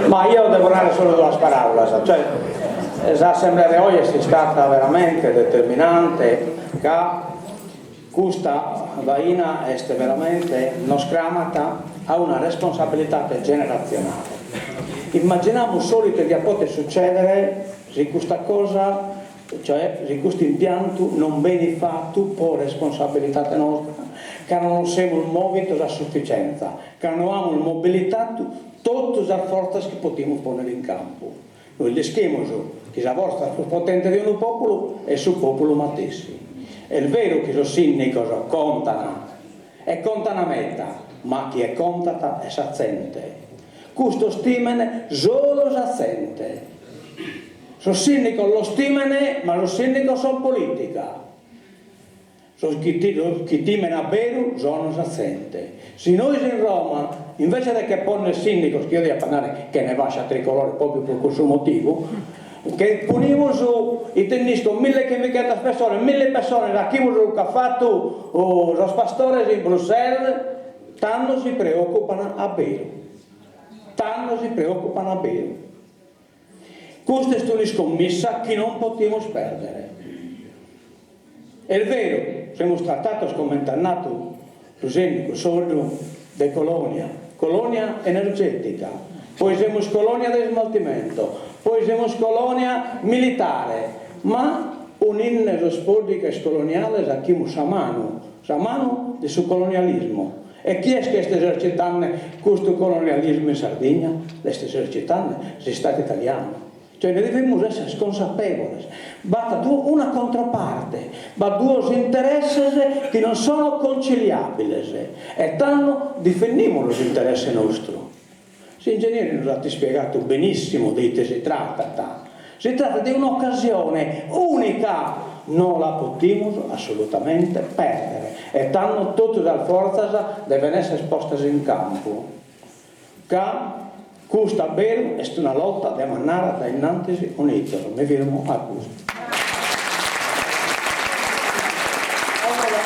Ma io devo dare solo due parole, cioè l'assemblea oggi è stata veramente determinante che questa vaina è veramente non scramata a una responsabilità generazionale. Immaginiamo solo che possa succedere se questa cosa, cioè se questo impianto non viene fatto per responsabilità nostra, che non siamo muoviti a sufficienza, che non abbiamo mobilitato tutte le forze che possiamo porre in campo. Noi le schemo che la vostra più potente di un popolo è sul popolo matessi. È vero che i sindaci contano e contano a metà, ma chi è contata è saziente. Questo stimane solo saziente. Sono sindaco lo stimane, ma lo sindaco sono politica. Chi timena vero sono saziente. Se noi in Roma, invece di che porre il sindaco, che io devo parlare che ne va a tricolore proprio per questo motivo, che puniamo su i tennisti 1500 persone, 1000 persone da chi ha fatto lo pastore in Bruxelles, tanto si preoccupano a vero. Tanto si preoccupano a vero. Questa è una scommessa che non possiamo perdere. È vero, siamo stati commentati, per esempio, soldo di colonia energetica, poi siamo colonia di smaltimento, poi siamo colonia militare, ma un'inne respondica coloniale a chi samano del suo colonialismo. E chi è che sta esercitando questo colonialismo in Sardegna? Le sta esercitando lo Stato italiano. Cioè ne dobbiamo essere consapevoli. Basta una controparte, ma due interessi che non sono conciliabili e tanto difendiamo gli interessi nostri. Gli ingegneri non hanno spiegato benissimo di che si tratta. Si tratta di un'occasione unica, non la possiamo assolutamente perdere e tanto tutte le forze devono essere poste in campo. Questa è una lotta da manare da innanzi unita, mi fermo a questo.